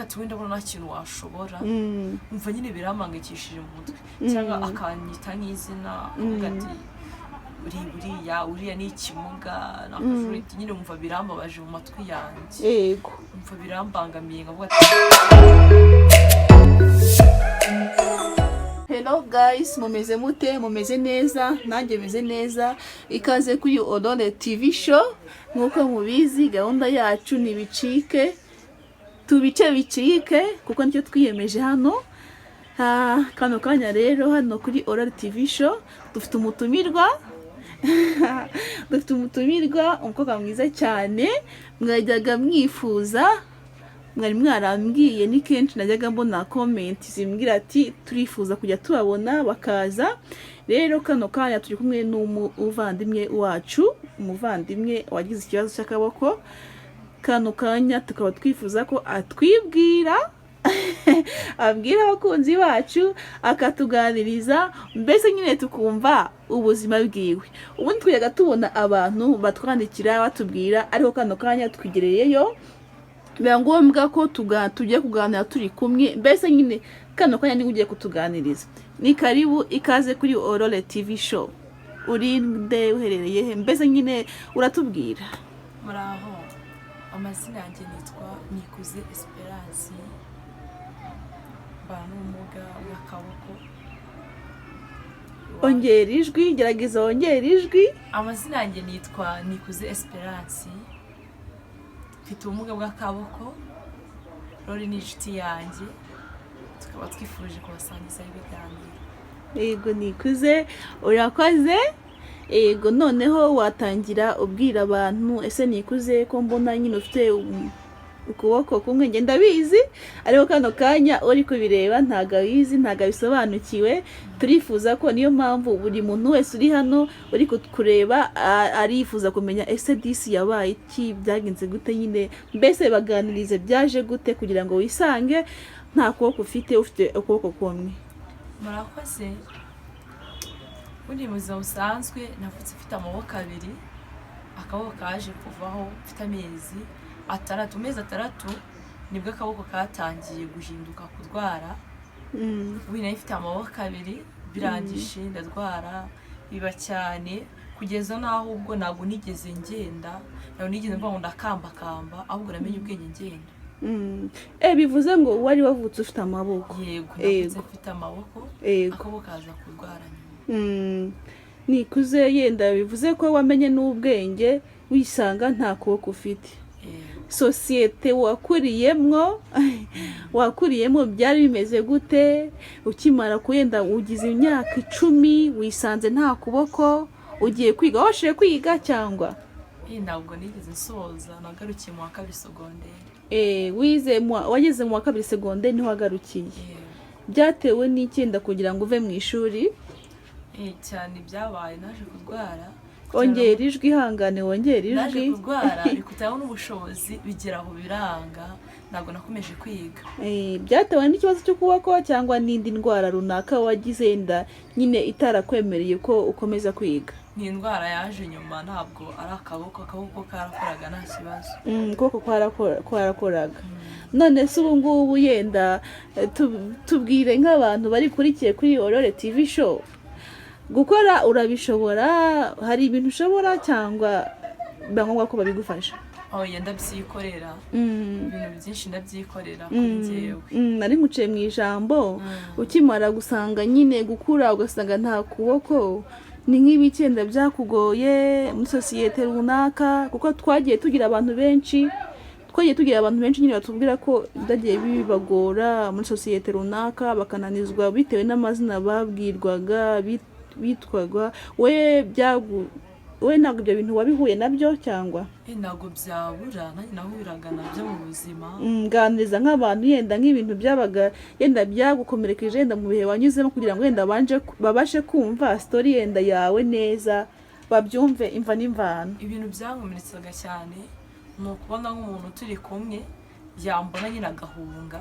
ati wenda bona kintu washobora umva nyine biramangikishije mu mutwe cyangwa akanyita nk'izina akavuga ati uriya ni ikimuga nakajuriti nyine umva birambabaje mu matwi yanjye yego umva birambangamiye ngavuga Hello guys, mumeze mute? Mumeze neza? Nanjye meze neza. Ikaze kuri Aurore TV show. Nkuko mubizi gahunda yacu ni bicike. Tubice bicike kuko nicyo twiyemeje hano. Kano kanya rero hano kuri Aurore TV show dufite umutumirwa. Dufite umutumirwa umukobwa mwiza cyane. Mwajyaga mwifuza mwari mwarambwiye ni kenshi najyaga mbona comment zimbwira ati turifuza kujya tubabona bakaza. Rero kano kanya turi kumwe n'umuvandimwe wacu, umuvandimwe wagize ikibazo cy'akaboko. Kano kanya tukaba twifuza ko atwibwira abwira abakunzi bacu akatuganiriza mbese nyine tukumva ubuzima bwiwe. Ubundi twiyaga tubona abantu batwandikira batubwira ariko kano kanya twigereyeyo biba ngombwa ko tujye kuganira turi kumwe mbese nyine kano kanya niwe ugiye kutuganiriza. Ni karibu ikaze kuri Aurore TV show. Urinde uherereye he mbese nyine uratubwira? muraho amazina yanjye nitwa Nikuze Esperance bana n'umuga w'akaboko. Ongera ijwi, gerageza ongera ijwi. Amazina yanjye nitwa Nikuze Esperance mfite ubumuga bw'akaboko. Rori ni inshuti yanjye tukaba twifuje kubasangiza ibiganiro. Yego Nikuze urakoze. Yego noneho watangira ubwira abantu ese Nikuze ko mbona nyine ufite ukuboko kumwe ngenda bizi ariko kano kanya uri kubireba ntaga bizi ntaga bisobanukiwe. Turifuza ko niyo mpamvu buri muntu wese uri hano uri kureba arifuza kumenya ese disi yabaye iki byagenze gute nyine mbese baganirize byaje gute kugira ngo wisange nta kuboko ufite ukuboko kumwe. Murakoze. Undi muzima usanzwe navutse mfite amaboko abiri, akaboko kaje kuvaho mfite amezi atandatu nibwo akaboko katangiye guhinduka kurwara. Ubu nafite amaboko abiri birangije ndarwara biba cyane kugeza naho ubwo ntabwo nigeze ngenda, ntabwo nigeze mva ngo ndakambakamba ahubwo namenye ubwenge ngenda. Bivuze ngo wari wavutse ufite amaboko? Yego navutse mfite amaboko akaboko kaza kurwara nyuma. Nikuze yenda bivuze ko wamenye n'ubwenge wisanga nta kuboko ufite. Societe wakuriyemo byari bimeze gute? Ukimara kuyenda ugize imyaka 10 wisanze nta kuboko ugiye kwiga washe kwiga cyangwa? Ntabwo nigeze nsoza nagarukiye mu wa kabiri secondaire. Wageze mu wa kabiri secondaire niho wagarukiye. Byatewe n'icyenda kugira ngo uve mu ishuri? Cyane byabaye naje kurwara. Ongera ijwi hangane wongera ijwi. Naje kurwara bikutaho n'ubushobozi bigera aho biranga ntabwo nakomeje kwiga. Byatewe n'ikibazo cy'ukuboko cyangwa n'indi ndwara runaka wagize enda nyine itarakwemereye ko ukomeza kwiga? Ni indwara yaje nyuma ntabwo ari akaboko karakoraga nta kibazo. Ukuboko kwarakoraga. None se ubu ngubu yenda tubwire nk'abantu bari kurikiye kuri Aurore TV show gukora urabishobora? Hari ibintu ushobora cyangwa bangomba ko babigufasha? Yenda byikorera ibintu byinshi ndabyikorera kuri njyewe. Nari nguciye mu ijambo ukimara gusanga nyine gukura ugasanga nta kuboko ni nk'ibicyenda byakugoye muri societe runaka kuko twagiye tugira abantu benshi nyine batubwira ko byagiye bibagora muri societe runaka bakananizwa bitewe n'amazina babwirwaga bitwaga. We ntabwo ibyo bintu wabihuye nabyo cyangwa? Ntabwo byabura nanjye nahuriraga nabyo mu buzima. Nganiriza nk'abantu yenda nk'ibintu byabaga yenda byagukomerekeje yenda mu bihe wanyuzemo kugira ngo yenda babashe kumva story yenda yawe neza babyumve imva n'imvano. Ibintu byankomeretsaga cyane ni ukubona nk'umuntu turi kumwe yambona nyine agahunga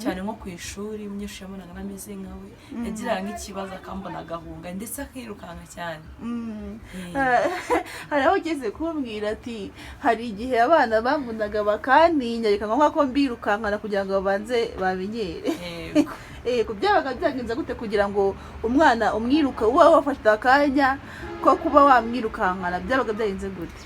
cyane nko ku ishuri umunyeshuri yabonaga nameze nkawe yagiraga nk'ikibazo akambona agahunga ndetse akirukanka cyane. hari aho ugeze kumbwira ati hari igihe abana bamunaga bakantinya bikanga ko mbirukankana kugira ngo babanze bamenyere. Byabaga byagenze gute kugira ngo umwana umwiruka uba wafata akanya ko kuba wamwirukankana byabaga byagenze gute?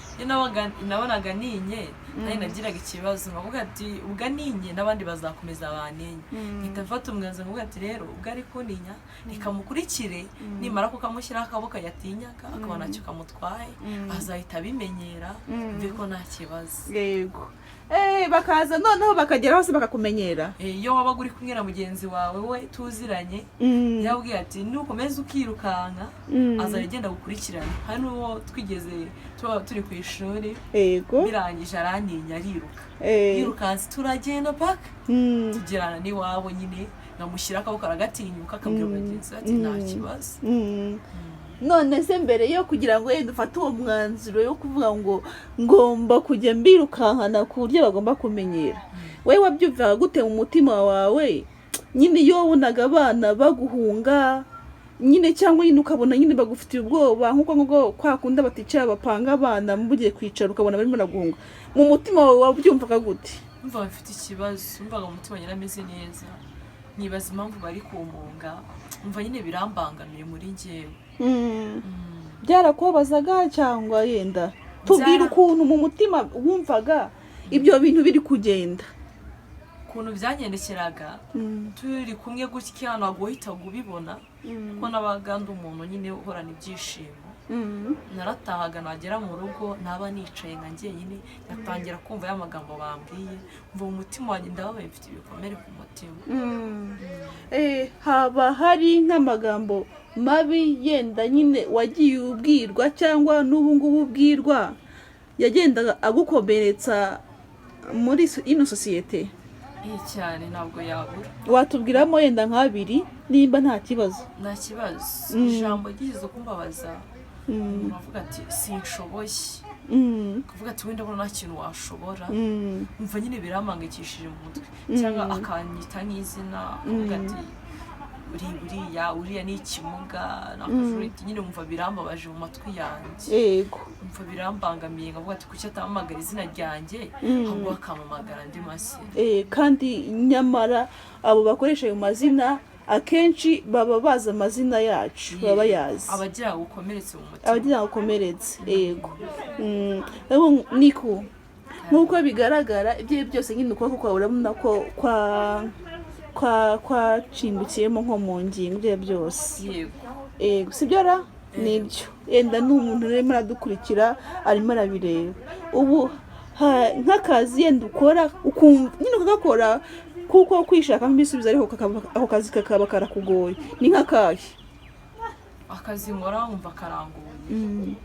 nabonaga ninye nari nagiraga ikibazo nkavuga ati ubwo ninye n'abandi bazakomeza banenye mpita mfata umwanzuro nkavuga ati rero ubwo ari kuninya nikamukurikire nimara kukamushyiraho akaboko yatinyaga akabona cyo kamutwaye azahita abimenyera mve ko nta kibazo. Yego. Bakaza noneho bakagera hose bakakumenyera. Iyo wabaga uri kumwe na mugenzi wawe we tuziranye yabwiye ati nukomeza ukirukanka azagenda gukurikirana. Hano uwo twigeze turi ku ishuri birangije arantinya ariruka yirukanse turagenda paka tugerana n'iwabo nyine ngamushyira akaboko aragatinyuka akabwira mugenzi ati nta kibazo. None se mbere yo kugira ngo dufate uwo mwanzuro yo kuvuga ngo ngomba kujya mbirukankana ku buryo bagomba kumenyera, wowe wabyumvaga gute mu mutima wawe nyine iyo wabonaga abana baguhunga nyine cyangwa nyine ukabona nyine bagufitiye ubwoba nk'uko kwakunda baticara bapanga abana mugiye kwicara ukabona barimo naguhunga, mu mutima wawe wabyumvaga gute? Umva bafite ikibazo, umvaga mu mutima yarameze neza nibaza impamvu bari kumunga, umva nyine birambangamiye muri njyewe. Byarakubazaga cyangwa yenda tubwira ukuntu mu mutima wumvaga ibyo bintu biri kugenda, ukuntu byangendekeraga turi kumwe gutya ntabwo uhitaga ubibona kuko nabaga ndi umuntu nyine uhorana ibyishimo. Naratahaga nagera mu rugo naba nicaye nka njyenyine natangira kumva ya magambo bambwiye mva mu mutima wanjye ndababaye mfite ibikomere ku mutima. Haba hari nk'amagambo mabi yenda nyine wagiye ubwirwa cyangwa n'ubu ngubu ubwirwa yagendaga agukomeretsa muri ino sosiyete? Cyane ntabwo yabura. Watubwiramo yenda nk'abiri nimba nta kibazo? Nta kibazo. Ijambo ryize kumbabaza uvuga ati sinshoboye, kuvuga ati wenda nta kintu washobora, umva nyine biramangikishije mu mutwe, cyangwa akanyita nk'izina avuga ati uriya ni ikimuga nakajuriti, nyine umva birambabaje mu matwi yanjye. Yego. Umva birambangamiye ngavuga ati kuki atamamagara izina ryanjye ahubwo akamamagara andi mazina. Kandi nyamara abo bakoresha ayo mazina akenshi baba bazi amazina yacu, baba yazi abagira gukomeretse mu mutima, abagira gukomeretse. Yego. Niko nk'uko bigaragara ibyo byose nyine ukuboko kwawe urabona ko kwacimbukiyemo nko mu ngingo ibyo byose. Yego. Sibyo ra? Nibyo. Yenda n'umuntu urimo aradukurikira arimo arabireba. Ubu nk'akazi yenda ukora nyine ukagakora kuko kwishakamo ibisubizo ariko ako kazi kakaba karakugoye, ni nk'akahe? Akazi nkora wumva karangoye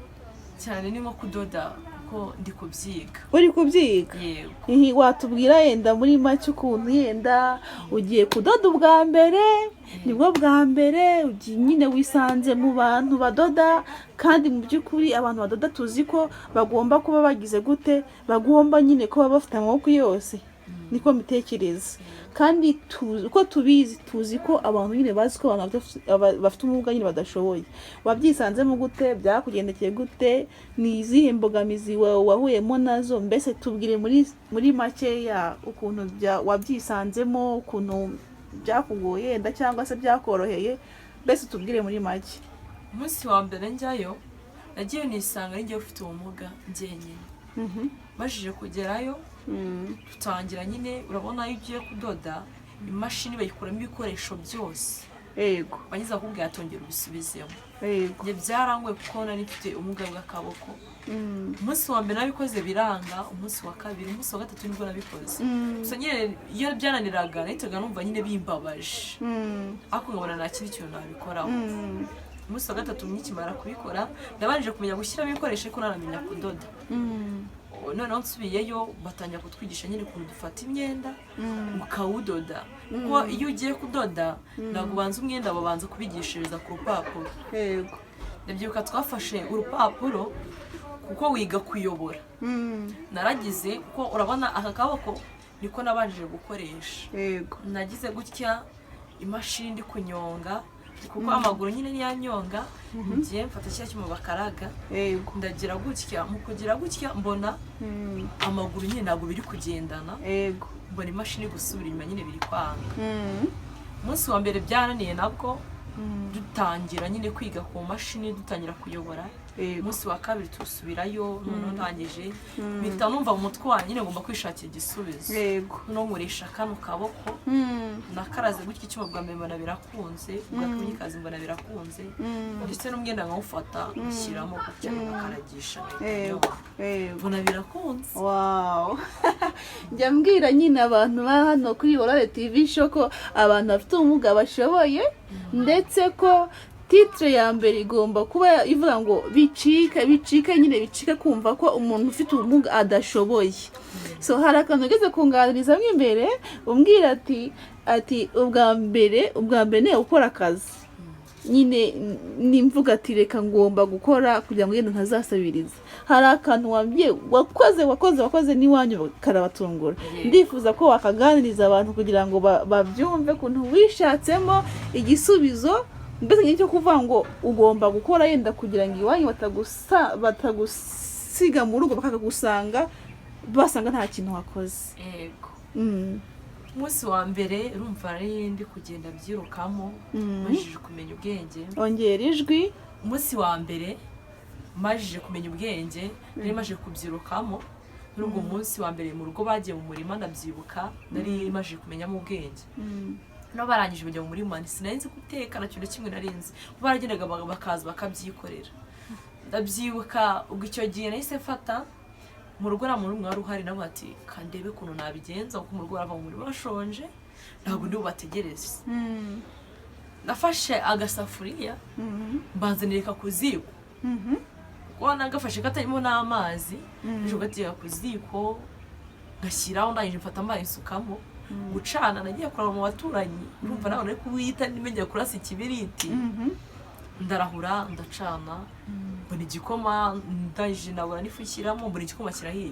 cyane ni nko kudoda kuko ndi kubyiga. Uri kubyiga? Yego. Watubwira yenda muri make ukuntu yenda ugiye kudoda ubwa mbere, nibwo bwa mbere nyine wisanze mu bantu badoda, kandi mu by'ukuri abantu badoda tuzi ko bagomba kuba bagize gute, bagomba nyine kuba bafite amaboko yose, niko mbitekereza. Kandi uko tuzi ko abantu nyine bazi ko abantu bafite ubumuga nyine badashoboye. Wabyisanzemo gute? Byakugendekeye gute? Ni izihe mbogamizi wahuyemo nazo? Mbese tubwire muri makeya ukuntu wabyisanzemo, ukuntu byakugoye yenda cyangwa se byakoroheye, mbese tubwire muri make. Umunsi wa mbere njyayo nagiye nisanga ari njye ufite ubumuga njyenyine. Bajije kugerayo tutangira nyine urabona iyo ugiye kudoda imashini bayikuramo ibikoresho byose. Yego. Banyiza kubwira atongera ubisubizemo. Yego. Njye byarangoye kuko nari mfite ubumuga bw'akaboko. Umunsi wa mbere nabikoze biranga, umunsi wa kabiri, umunsi wa gatatu nibwo nabikoze. Gusa nyine iyo byananiraga nahitaga numva nyine bimbabaje, ariko nkabona nta kindi kintu nabikoraho. Umunsi wa gatatu nkimara kubikora ndabanije kumenya gushyiramo ibikoresho ariko naramenya kudoda. Noneho nsubiyeyo batangira kutwigisha nyine ukuntu dufata imyenda ukawudoda, kuko iyo ugiye kudoda ntabwo ubanza umwenda babanza kubigishiriza ku rupapuro. Yego. Ndabyibuka twafashe urupapuro kuko wiga kuyobora. Naragize kuko urabona aka kaboko niko nabanjije gukoresha. yego Nagize gutya imashini ndi kunyonga kuko amaguru nyine niyanyonga ngiye mfata cya cyuma bakaraga yego ndagira gutya mu kugira gutya mbona amaguru nyine ntabwo biri kugendana yego mbona imashini gusubira inyuma nyine biri kwanga. Umunsi wa mbere byarananiye nabwo dutangira nyine kwiga ku mashini dutangira kuyobora. Umunsi wa kabiri tusubirayo noneho ntangije mpita numva mu mutwe wanjye nyine ngomba kwishakira igisubizo. yego no nkoresha kano kaboko nakaraze gutya icyuma bwa mbere mbona birakunze bwa kabiri kazi mbona birakunze ndetse n'umwenda nkawufata nshyiramo gutya bakaragisha mbona birakunze. wow njya mbwira nyine abantu ba hano kuri Aurore TV show ko abantu bafite ubumuga bashoboye ndetse ko titre ya mbere igomba kuba ivuga ngo bicika nyine bicika kumva ko umuntu ufite ubumuga adashoboye. So hari akantu ugeze kunganiriza imbere umbwira ati ubwa mbere ni gukora akazi nyine nimvuga ati reka ngomba gukora kugira ngo yenda ntazasabiriza. Hari akantu wambye wakoze n'iwanyu karabatungura. Ndifuza ko wakaganiriza abantu kugira ngo babyumve kuntu wishatsemo igisubizo mbese n'icyo kuvuga ngo ugomba gukora yenda kugira ngo iwanyu batagusiga mu rugo bakagusanga basanga nta kintu wakoze. Yego. Umunsi wa mbere urumva ari ndi kugenda byirukamo majije kumenya ubwenge. Ongera ijwi. Umunsi wa mbere majije kumenya ubwenge nari maje kubyirukamo. Muri ubwo munsi wa mbere mu rugo bagiye mu murima ndabyibuka nari maje kumenyamo ubwenge. No barangije bajya mu murima sinari guteka na kintu kimwe narinzi baragendaga bakaza bakabyikorera. Ndabyibuka ubwo icyo gihe nahise mfata mu rugo na muri mwari uhari nabo ati kandebe kuntu nabigenza uko mu rugo bava mu murima bashonje ntabwo ndi bubategereze. Nafashe agasafuriya mbanze nereka ku ziko wana gafashe katarimo n'amazi ejo gatiye ku ziko gashyiraho ndangije mfata amazi nsukamo gucana nagiye kuraba mu baturanyi urumva nawe ari kubita nimenya kurasa ikibiriti ndarahura ndacana mbona igikoma ndangije nabura nifukiramo mbona igikoma kirahiye.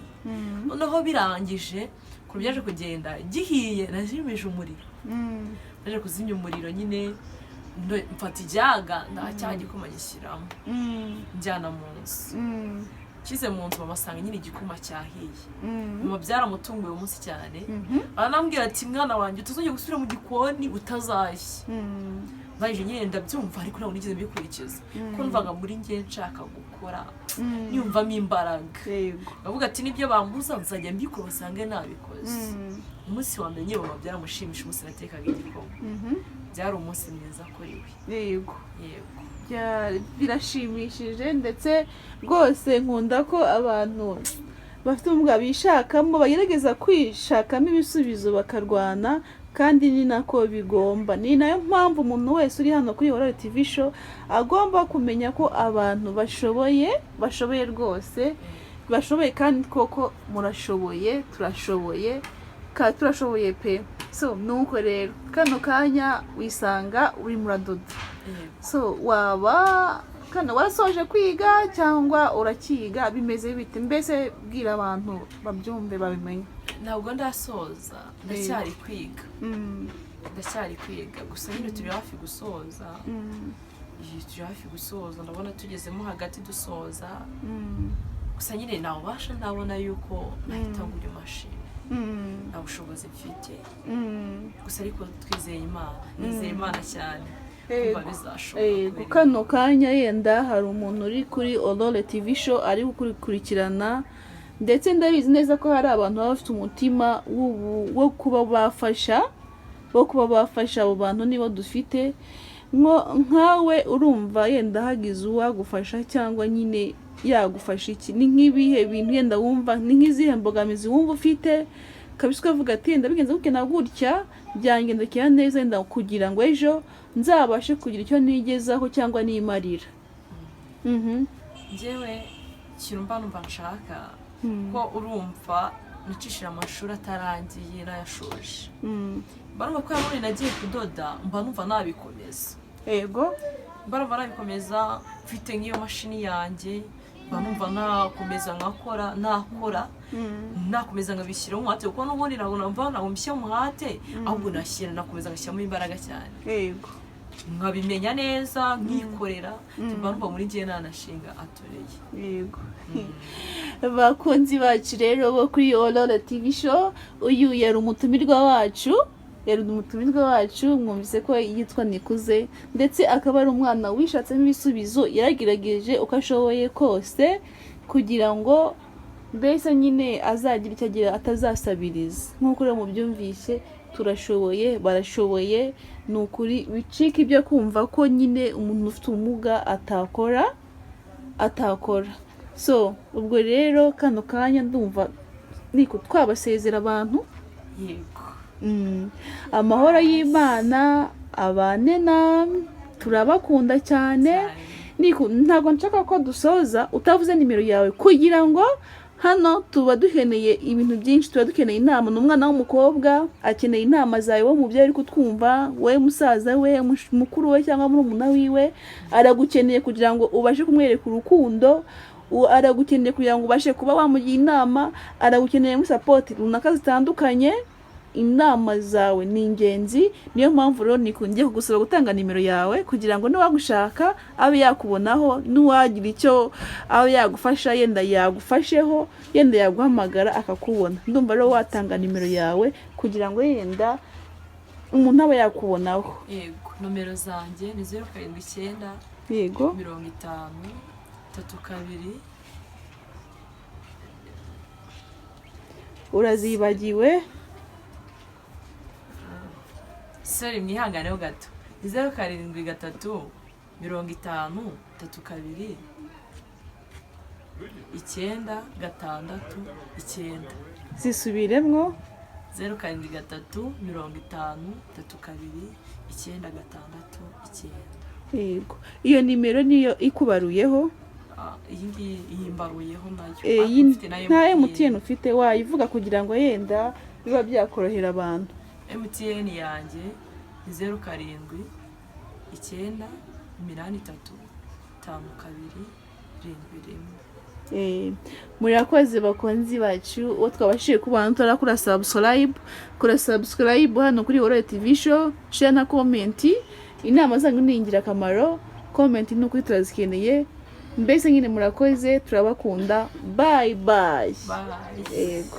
Noneho birangije ku byaje kugenda gihiye najimije umuriro naje kuzimya umuriro nyine mfata ijyaga ndacyaha igikoma gishyiramo njyana mu nzu. Kize mu nzu bamasanga nyine igikoma cyahiye. Mama byaramutunguye umunsi cyane aranambwira ati mwana wanjye utazongera gusubira mu gikoni utazashye. Baje nyine ndabyumva ariko ntabwo nigeze mbikurikiza ko numvaga muri ngiye nshaka gukora nyumvamo imbaraga. Bavuga ati nibyo bambuza nzajya mbikora basange nabikoze. Umunsi wa mbere nyine mama byaramushimisha umunsi natekaga igikoma. Byari umunsi mwiza kuri we. Yego birashimishije ndetse rwose nkunda ko abantu bafite ubumuga bishakamo bagerageza kwishakamo ibisubizo bakarwana kandi ni nako bigomba. Ni nayo mpamvu umuntu wese uri hano kuri Aurore TV show agomba kumenya ko abantu bashoboye rwose bashoboye kandi koko murashoboye turashoboye pe. So nuko rero kano kanya wisanga uri muradoda. So waba kana warasoje kwiga cyangwa urakiga bimeze bite mbese bwira abantu babyumve babimenye. Ntabwo ndasoza ndacyari kwiga gusa nyine turi hafi gusoza ndabona tugezemo hagati dusoza gusa nyine nabasha ndabona yuko nahita ngura imashini nta bushobozi mfite gusa ariko nizeye Imana cyane kuba bizashoboka. Kano kanya yenda hari umuntu uri kuri Aurore TV show ari gukurikirana ndetse ndabizi neza ko hari abantu baba bafite umutima wo kuba bafasha abo bantu nibo dufite nkawe urumva yenda hagize uwagufasha cyangwa nyine yagufasha iki ni nk'ibihe bintu yenda wumva ni nk'izihe mbogamizi wumva ufite kabisa ukavuga ati yenda bigenze gukena gutya byangendekera neza yenda kugira ngo ejo nzabashe kugira icyo nigezaho cyangwa nimarira. Njyewe ikintu mba numva nshaka ko urumva nicishira amashuri atarangiye nayashoje mba numva ko yamuri nagiye kudoda mba numva nabikomeza. Yego mba numva nabikomeza mfite nk'iyo mashini yanjye banumva nakomeza nakora nakomeza nkabishyira umuhate kuko n'ubundi ntabwo namva mbishyira umuhate ahubwo nakomeza ngashyiramo imbaraga cyane yego nkabimenya neza nkikorera mba muri njye nanashinga atoreye yego bakunzi bacu rero bo kuri Aurore TV show uyu yari umutumirwa wacu mwumvise ko yitwa Nikuze ndetse akaba ari umwana wishatsemo ibisubizo yaragerageje uko ashoboye kose kugira ngo mbese nyine azagira icyo agira atazasabiriza nk'uko rero mubyumvise turashoboye barashoboye ni ukuri bicika ibyo kumva ko nyine umuntu ufite ubumuga atakora so ubwo rero kano kanya ndumva niko twabasezera abantu yego amahoro y'Imana abane namwe turabakunda cyane niko ntabwo nshaka ko dusoza utavuze nimero yawe kugira ngo hano tuba dukeneye ibintu byinshi tuba dukeneye inama n'umwana w'umukobwa akeneye inama zawe wo mubyo ari kutwumva we musaza we mukuru we cyangwa murumuna wiwe aragukeneye kugira ngo ubashe kumwereka urukundo aragukeneye kugira ngo ubashe kuba wamugira inama aragukeneye mu support runaka zitandukanye inama zawe ni ingenzi niyo mpamvu rero nikungiye kugusaba gutanga nimero yawe kugira ngo niwagushaka abe yakubonaho nuwagira icyo abe yagufasha yenda yagufasheho yenda yaguhamagara akakubona ndumva rero watanga nimero yawe kugira ngo yenda umuntu abe yakubonaho yego nomero zanjye ni 079 yego 50 32 urazibagiwe sorry mwihanganeho gato 073 50 32 9 6 9 zisubiremwo 073 50 32 9 6 9 yego iyo nimero niyo ikubaruyeho iyi mbaruyeho nayo nta MTN ufite wayivuga kugira ngo yenda biba byakorohera abantu MTN yanjye ni 07 9 8 3 5 2 murakoze bakunzi bacu uwo twabashije kubana turakora subscribe hano kuri Aurore TV show share na comment inama zanyu ni ingirakamaro comment ni ukuri turazikeneye mbese nyine murakoze turabakunda bye bye yego